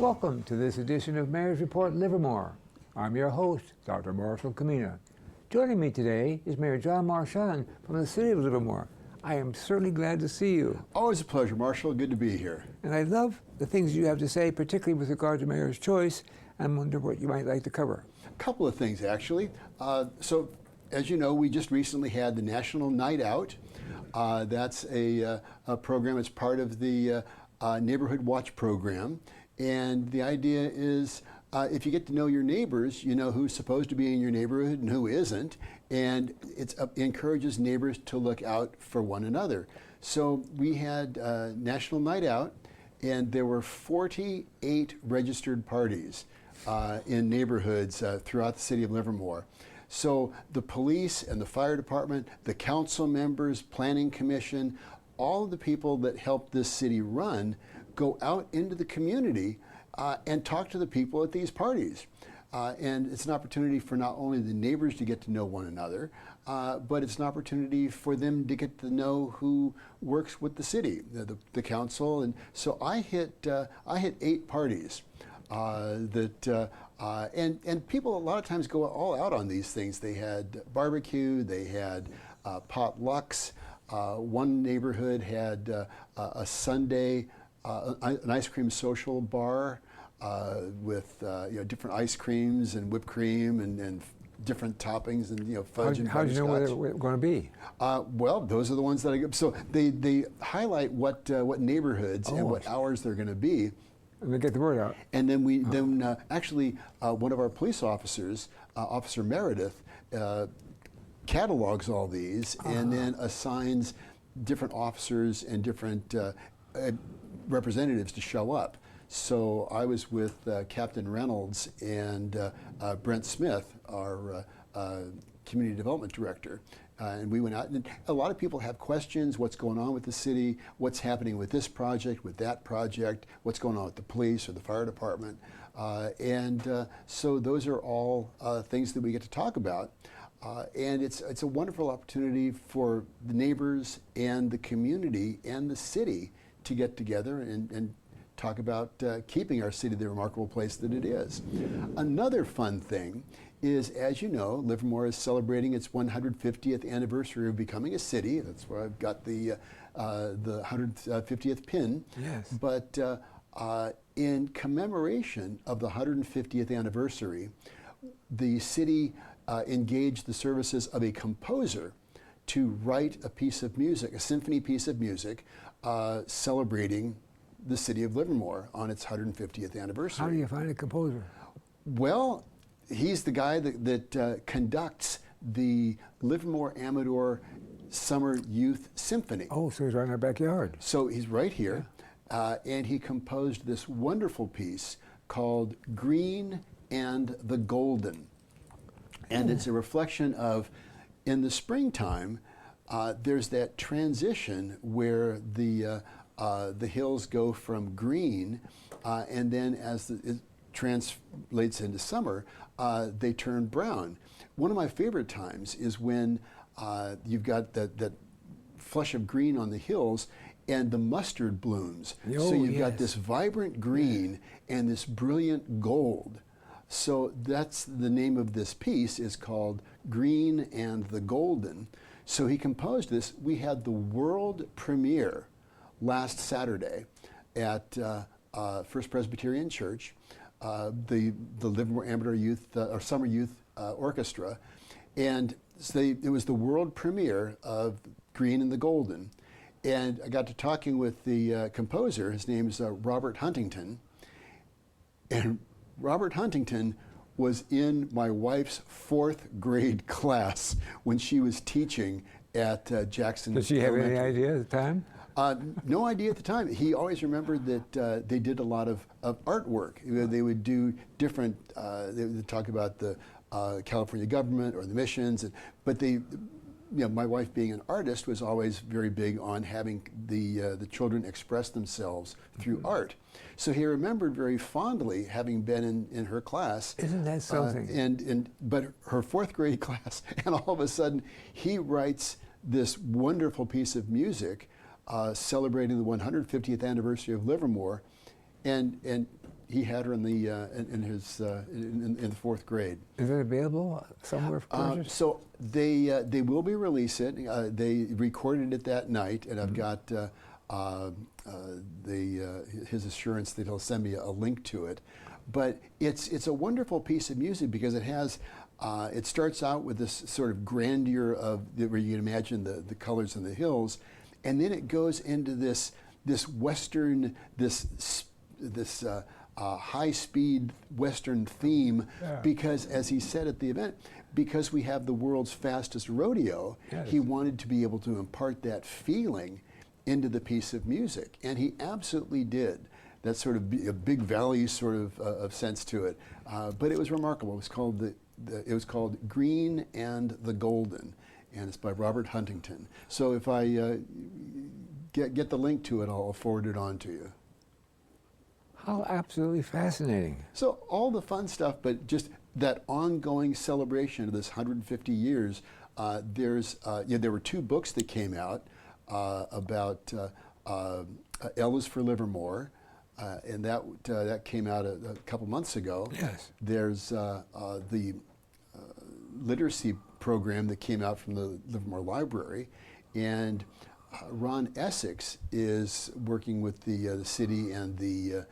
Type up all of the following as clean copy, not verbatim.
Welcome to this edition of Mayor's Report Livermore. I'm your host, Dr. Marshall Kamena. Joining me today is Mayor John Marchand from the city of Livermore. I am certainly glad to see you. Always a pleasure, Marshall. Good to be here. And I love the things you have to say, particularly with regard to Mayor's Choice. I wonder what you might like to cover. A couple of things, actually. So, as you know, we just recently had the National Night Out. That's a program. It's part of the Neighborhood Watch program. And the idea is if you get to know your neighbors, you know who's supposed to be in your neighborhood and who isn't. And it encourages neighbors to look out for one another. So we had National Night Out, and there were 48 registered parties in neighborhoods throughout the city of Livermore. So the police and the fire department, the council members, planning commission, all of the people that help this city run go out into the community and talk to the people at these parties. And it's an opportunity for not only the neighbors to get to know one another, but it's an opportunity for them to get to know who works with the city, the council. And so I hit 8 parties and people a lot of times go all out on these things. They had barbecue, they had potlucks. One neighborhood had a Sunday an ice cream social bar with different ice creams and whipped cream and different toppings and fudge and How do you know butterscotch. where they're going to be? Well, those are the ones that I get. So they highlight what neighborhoods and what hours they're going to be. And they get the word out. And then actually one of our police officers, Officer Meredith, catalogs all these and then assigns different officers and different representatives to show up. So I was with Captain Reynolds and Brent Smith, our community development director, and we went out. And a lot of people have questions: what's going on with the city? What's happening with this project? With that project? What's going on with the police or the fire department? So those are all things that we get to talk about. And it's a wonderful opportunity for the neighbors and the community and the city to get together and talk about keeping our city the remarkable place that it is. Another fun thing is, as you know, Livermore is celebrating its 150th anniversary of becoming a city. That's where I've got the 150th pin. Yes. But in commemoration of the 150th anniversary, the city engaged the services of a composer to write a piece of music, a symphony piece of music, celebrating the city of Livermore on its 150th anniversary. How do you find a composer? Well, he's the guy that conducts the Livermore Amador Summer Youth Symphony. Oh, so he's right in our backyard. So he's right here, and he composed this wonderful piece called Green and the Golden. And it's a reflection of, in the springtime, there's that transition where the hills go from green, and then as it translates into summer, they turn brown. One of my favorite times is when you've got that flush of green on the hills and the mustard blooms. Oh, so you've got yes. this vibrant green and this brilliant gold. So that's the name of this piece, is called Green and the Golden. So he composed this. We had the world premiere last Saturday at First Presbyterian Church, the Livermore Amador Youth or Summer Youth Orchestra, and so it was the world premiere of Green and the Golden. And I got to talking with the composer. His name is Robert Huntington, and Robert Huntington was in my wife's 4th grade class when she was teaching at Jackson. Did she have any idea at the time? No idea at the time. He always remembered that they did a lot of artwork. They would do different, they would talk about the California government or the missions, but my wife being an artist was always very big on having the children express themselves through art. So he remembered very fondly having been in her class. Isn't that something? But her 4th grade class, and all of a sudden he writes this wonderful piece of music celebrating the 150th anniversary of Livermore, and he had her in the in the fourth grade. Is it available somewhere for purchase? So they will be releasing it. They recorded it that night, and I've got his assurance that he'll send me a link to it. But it's a wonderful piece of music because it has. It starts out with this sort of grandeur of where you can imagine the colors in the hills, and then it goes into this western high-speed Western theme, because, as he said at the event, because we have the world's fastest rodeo, yes. he wanted to be able to impart that feeling into the piece of music, and he absolutely did. That sort of a big valley sort of sense to it, but it was remarkable. It was called it was called Green and the Golden, and it's by Robert Huntington. So if I get the link to it, I'll forward it on to you. How absolutely fascinating. So all the fun stuff, but just that ongoing celebration of this 150 years. There were 2 books that came out about L is for Livermore, and that came out a couple months ago. Yes. There's the literacy program that came out from the Livermore Library, and Ron Essex is working with the city and the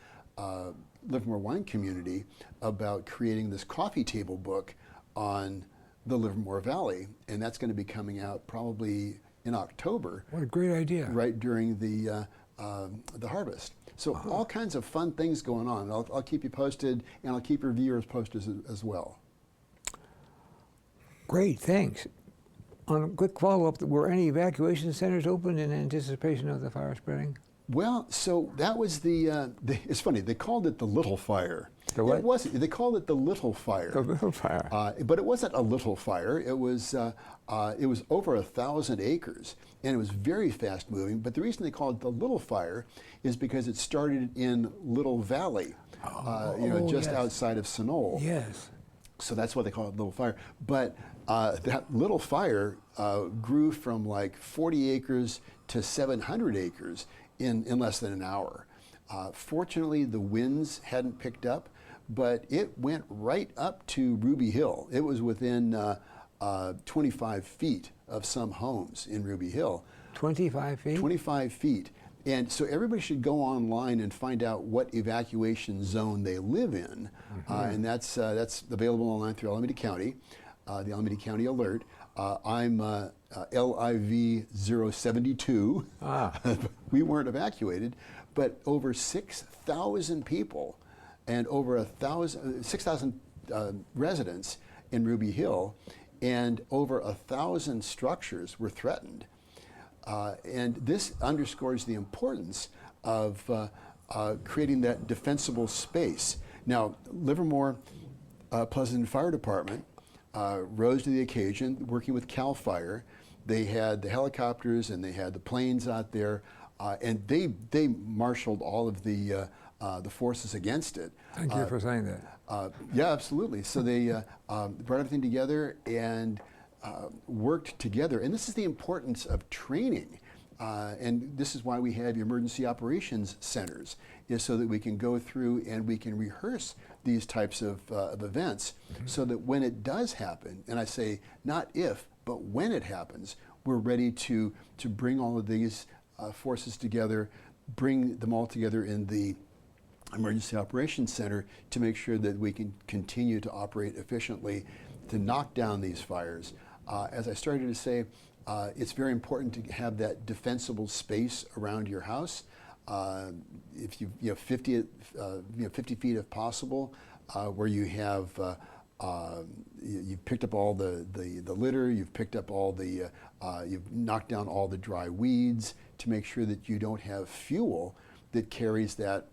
Livermore wine community about creating this coffee table book on the Livermore Valley, and that's going to be coming out probably in October. What a great idea. Right during the harvest. So all kinds of fun things going on. I'll keep you posted, and I'll keep your viewers posted as well. Great, thanks. On a quick follow-up, were any evacuation centers opened in anticipation of the fire spreading? Well, so that was it's funny, they called it the Little Fire. The what? It wasn't. They called it the Little Fire. The Little Fire. But it wasn't a little fire. It was over 1,000 acres, and it was very fast moving. But the reason they called it the Little Fire is because it started in Little Valley, just yes. outside of Sunol. Yes. So that's why they call it Little Fire. But that Little Fire grew from like 40 acres to 700 acres in less than an hour. Fortunately, the winds hadn't picked up, but it went right up to Ruby Hill. It was within 25 feet of some homes in Ruby Hill. 25 feet? 25 feet. And so everybody should go online and find out what evacuation zone they live in. And that's available online through Alameda County, the Alameda County Alert. I'm LIV 072. We weren't evacuated, but over 6,000 people and over 6,000 residents in Ruby Hill, and over 1,000 structures were threatened. And this underscores the importance of creating that defensible space. Now, Livermore Pleasanton Fire Department rose to the occasion, working with CAL FIRE. They had the helicopters and they had the planes out there, and they marshaled all of the forces against it. Thank you for saying that. Yeah, absolutely. So they brought everything together and worked together. And this is the importance of training. And this is why we have emergency operations centers, is so that we can go through and we can rehearse these types of events, so that when it does happen, and I say not if, but when it happens, we're ready to bring all of these forces together, bring them all together in the Emergency Operations Center to make sure that we can continue to operate efficiently to knock down these fires. As I started to say, it's very important to have that defensible space around your house. If you 50 feet if possible, where you have you've picked up all the litter, you've picked up all the you've knocked down all the dry weeds to make sure that you don't have fuel that carries that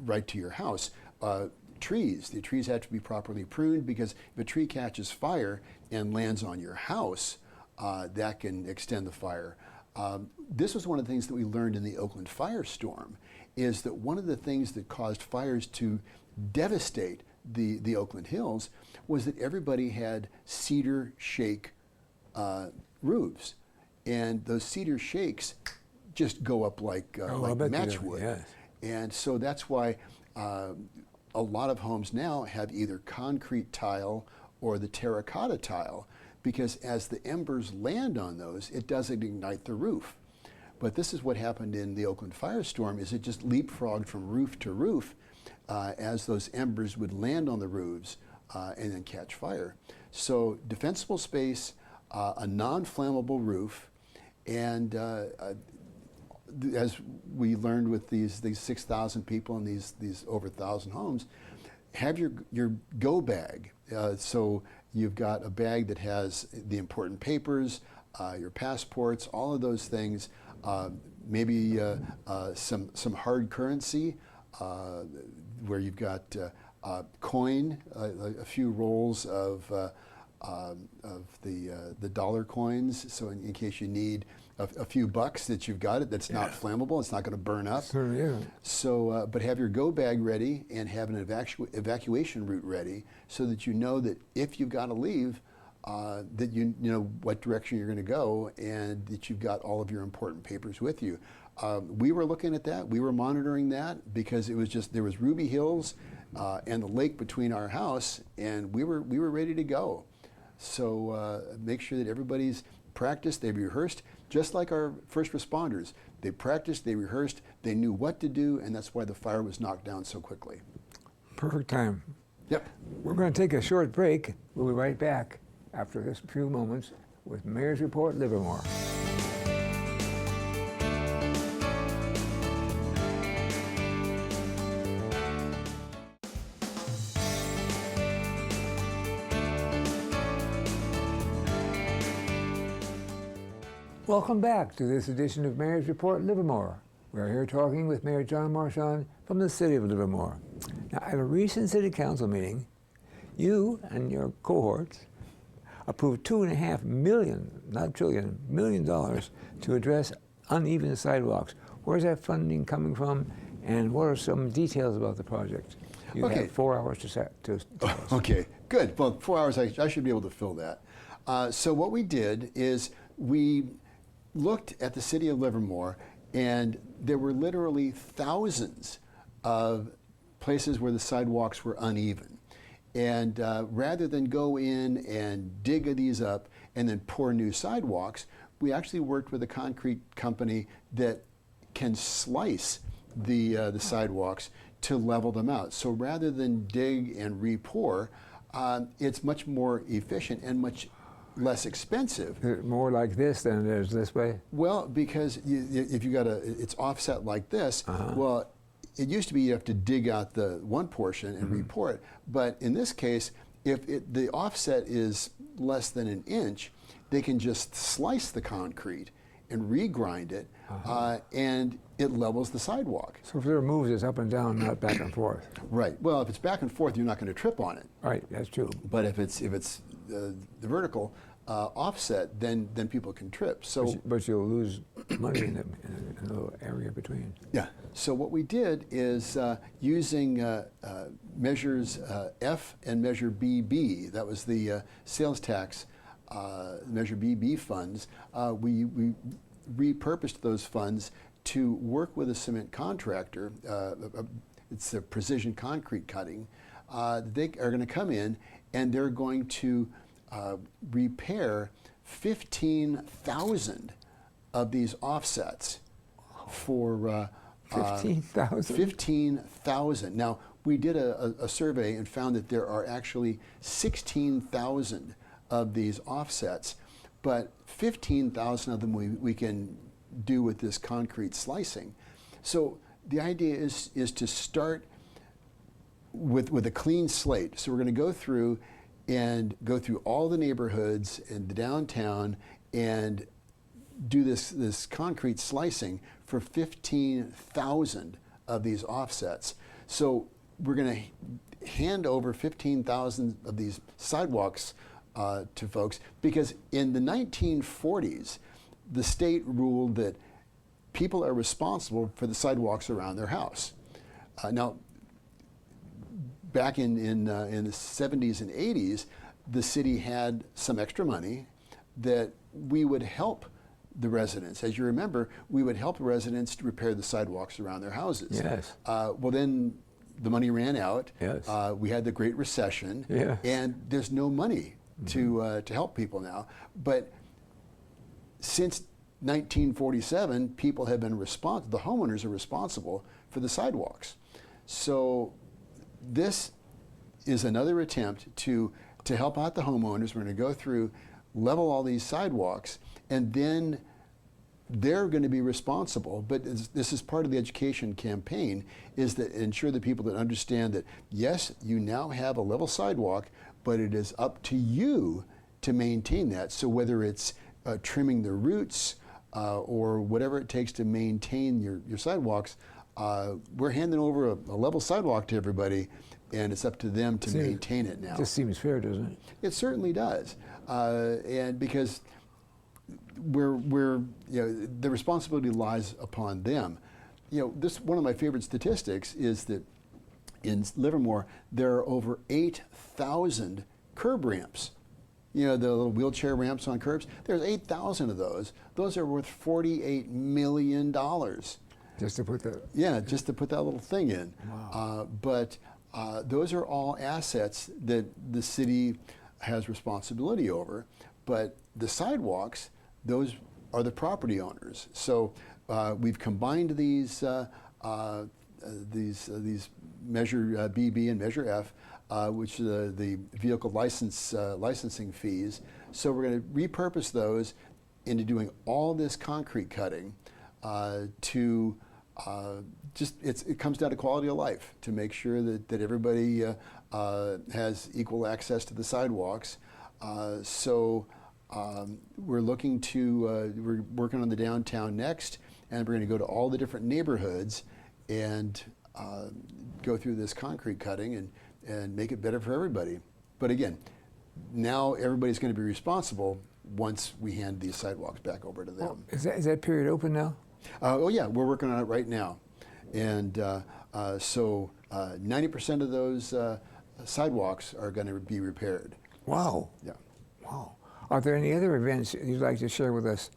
right to your house. The trees have to be properly pruned, because if a tree catches fire and lands on your house, that can extend the fire. This was one of the things that we learned in the Oakland firestorm, is that one of the things that caused fires to devastate the Oakland Hills was that everybody had cedar shake roofs, and those cedar shakes just go up like matchwood. Yes. And so that's why a lot of homes now have either concrete tile or the terracotta tile, because as the embers land on those, it doesn't ignite the roof. But this is what happened in the Oakland firestorm, is it just leapfrogged from roof to roof as those embers would land on the roofs and then catch fire. So defensible space, a non-flammable roof, and as we learned with these 6,000 people and these over 1,000 homes, have your go bag. So you've got a bag that has the important papers, your passports, all of those things, maybe some hard currency, where you've got coin, a few rolls of the dollar coins, so in case you need a few bucks that you've got it that's not flammable, it's not going to burn up. Certainly isn't. So, but have your go bag ready and have an evacuation route ready, so that you know that if you've got to leave, that you know what direction you're going to go, and that you've got all of your important papers with you. We were looking at that. We were monitoring that because it was just, there was Ruby Hills and the lake between our house, and we were ready to go. So make sure that everybody's practiced, they've rehearsed, just like our first responders. They practiced, they rehearsed, they knew what to do, and that's why the fire was knocked down so quickly. Perfect time. Yep. We're going to take a short break. We'll be right back after this few moments with Mayor's Report Livermore. Welcome back to this edition of Mayor's Report Livermore. We're here talking with Mayor John Marchand from the city of Livermore. Now, at a recent city council meeting, you and your cohorts approved $2.5 million, not trillion, $1 million to address uneven sidewalks. Where's that funding coming from, and what are some details about the project? You have 4 hours to tell us. Okay, good. Well, 4 hours, I should be able to fill that. So what we did is we looked at the city of Livermore, and there were literally thousands of places where the sidewalks were uneven. And rather than go in and dig these up and then pour new sidewalks, we actually worked with a concrete company that can slice the sidewalks to level them out. So rather than dig and re-pour, it's much more efficient and much less expensive. More like this than it is this way? Well, because if you got it's offset like this, well, it used to be you have to dig out the one portion and re-pour it, but in this case, if the offset is less than an inch, they can just slice the concrete and regrind it, and it levels the sidewalk. So if it moves, it's up and down, not back and forth. Right. Well, if it's back and forth, you're not going to trip on it. Right, that's true. But if it's the vertical offset, then people can trip. So, but you'll lose money in the little area between. Yeah. So what we did is using measures F and measure BB. That was the sales tax measure BB funds. We repurposed those funds to work with a cement contractor. It's a precision concrete cutting. They are going to come in and they're going to repair 15,000 of these offsets for 15,000? 15,000. Now, we did a survey and found that there are actually 16,000 of these offsets, but 15,000 of them we can do with this concrete slicing. So the idea is to start with a clean slate. So we're going to go through all the neighborhoods in the downtown and do this concrete slicing for 15,000 of these offsets. So we're going to hand over 15,000 of these sidewalks to folks, because in the 1940s, the state ruled that people are responsible for the sidewalks around their house. Now, back in the 70s and 80s, the city had some extra money that we would help the residents. As you remember, we would help residents to repair the sidewalks around their houses. Yes. Well, then the money ran out. Yes. We had the Great Recession, Yes. and there's no money to help people now. But since 1947, people have been responsible. The homeowners are responsible for the sidewalks. So this is another attempt to help out the homeowners. We're going to go through, level all these sidewalks, and then they're going to be responsible. But this is part of the education campaign, is that ensure the people that understand that, yes, you now have a level sidewalk, but it is up to you to maintain that. So whether it's trimming the roots or whatever it takes to maintain your sidewalks, we're handing over a level sidewalk to everybody, and it's up to them to maintain it now. Just seems fair, doesn't it? It certainly does, and because the responsibility lies upon them. This one of my favorite statistics is that in Livermore there are over 8,000 curb ramps. The little wheelchair ramps on curbs. There's 8,000 of those. Those are worth $48 million. Just to put that. Yeah, just to put that little thing in. Wow. But those are all assets that the city has responsibility over. But the sidewalks, those are the property owners. So we've combined these Measure BB and Measure F, which are the vehicle licensing fees. So we're going to repurpose those into doing all this concrete cutting to it comes down to quality of life, to make sure that everybody has equal access to the sidewalks. We're looking to, we're working on the downtown next, and we're going to go to all the different neighborhoods and go through this concrete cutting and make it better for everybody. But again, now everybody's going to be responsible once we hand these sidewalks back over to them. Is that period open now? Oh yeah, we're working on it right now. And so 90% of those sidewalks are going to be repaired. Wow. Yeah. Wow. Are there any other events you'd like to share with us?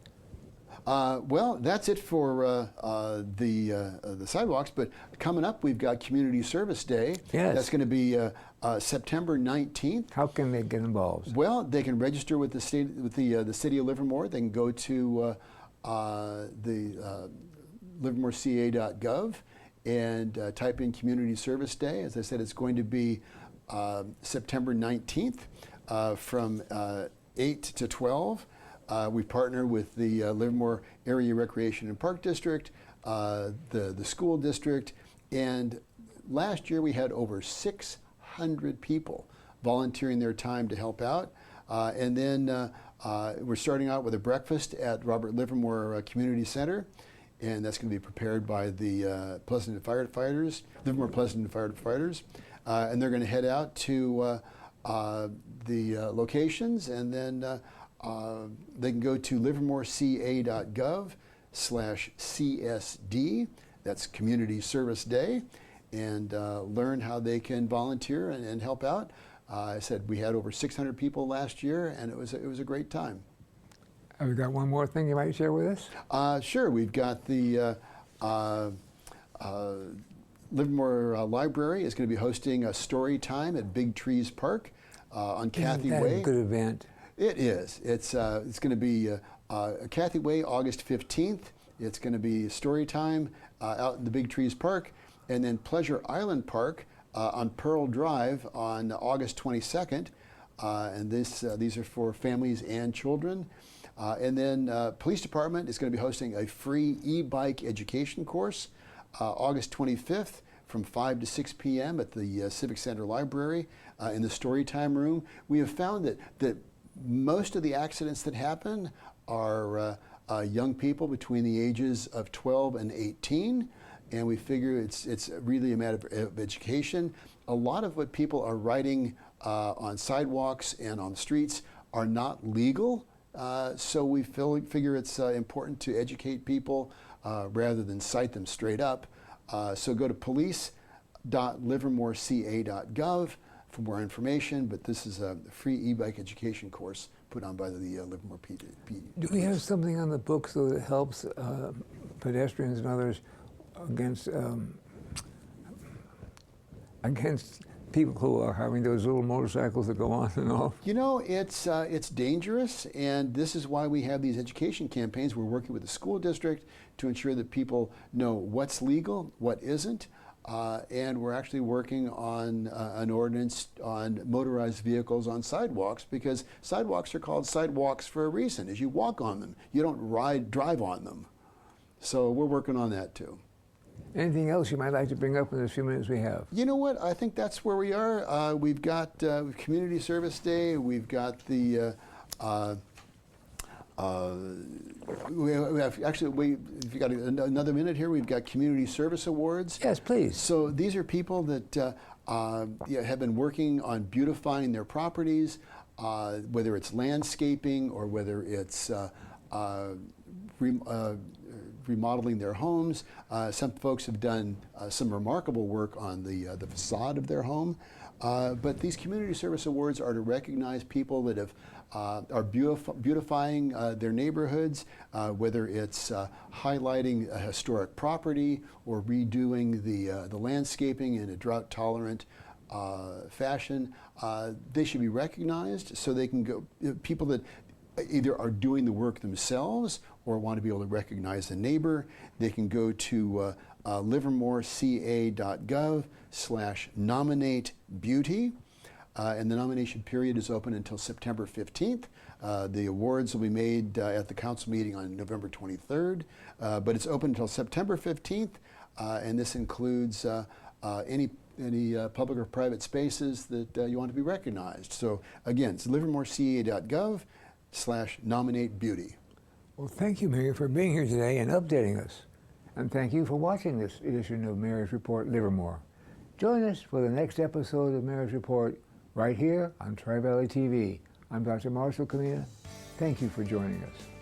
Well, that's it for the sidewalks, but coming up we've got Community Service Day. Yes. That's going to be September 19th. How can they get involved? Well, they can register with the state, with the city of Livermore. They can go to the livermoreca.gov and type in Community Service Day. As I said, it's going to be September 19th from 8 to 12. We partner with the Livermore Area Recreation and Park District, the school district, and last year we had over 600 people volunteering their time to help out. And then we're starting out with a breakfast at Robert Livermore Community Center, and that's going to be prepared by the Pleasanton Firefighters, Livermore Pleasanton Firefighters, and they're going to head out to the locations, and then they can go to livermoreca.gov/CSD, that's Community Service Day, and learn how they can volunteer and help out. I said we had over 600 people last year, and it was a great time. Have you got one more thing you might share with us? Sure, we've got the Livermore Library is going to be hosting a story time at Big Trees Park on Cathy Isn't that Way. a good event? It is. It's going to be Cathy Way, August 15th. It's going to be story time out in the Big Trees Park, and then Pleasure Island Park on Pearl Drive on August 22nd. And these are for families and children. And then Police Department is going to be hosting a free e-bike education course August 25th from 5 to 6 p.m. at the Civic Center Library in the Storytime Room. We have found that most of the accidents that happen are young people between the ages of 12 and 18, and we figure it's really a matter of education. A lot of what people are riding on sidewalks and on streets are not legal, so we figure it's important to educate people rather than cite them straight up. So go to police.livermoreca.gov for more information, but this is a free e-bike education course put on by the Livermore PD. Do we have something on the books though that helps pedestrians and others against against people who are having those little motorcycles that go on and off? You know, it's dangerous, and this is why we have these education campaigns. We're working with the school district to ensure that people know what's legal, what isn't, and we're actually working on an ordinance on motorized vehicles on sidewalks, because sidewalks are called sidewalks for a reason. As you walk on them, you don't drive on them. So we're working on that too. Anything else you might like to bring up in the few minutes we have? You know what? I think that's where we are. We've got Community Service Day. We've got the if you got another minute here, we've got Community Service Awards. Yes, please. So these are people that have been working on beautifying their properties, whether it's landscaping or whether it's remodeling their homes. Some folks have done some remarkable work on the facade of their home. But these Community Service Awards are to recognize people that have are beautifying their neighborhoods, whether it's highlighting a historic property or redoing the landscaping in a drought-tolerant fashion. They should be recognized so they can go, people that either are doing the work themselves or want to be able to recognize a neighbor. They can go to livermoreca.gov/nominate-beauty. And the nomination period is open until September 15th. The awards will be made at the council meeting on November 23rd, but it's open until September 15th, and this includes any public or private spaces that you want to be recognized. So again, it's livermoreca.gov/nominate-beauty. Well, thank you, Mayor, for being here today and updating us. And thank you for watching this edition of Mayor's Report Livermore. Join us for the next episode of Mayor's Report right here on Tri-Valley TV. I'm Dr. Marshall Kamena. Thank you for joining us.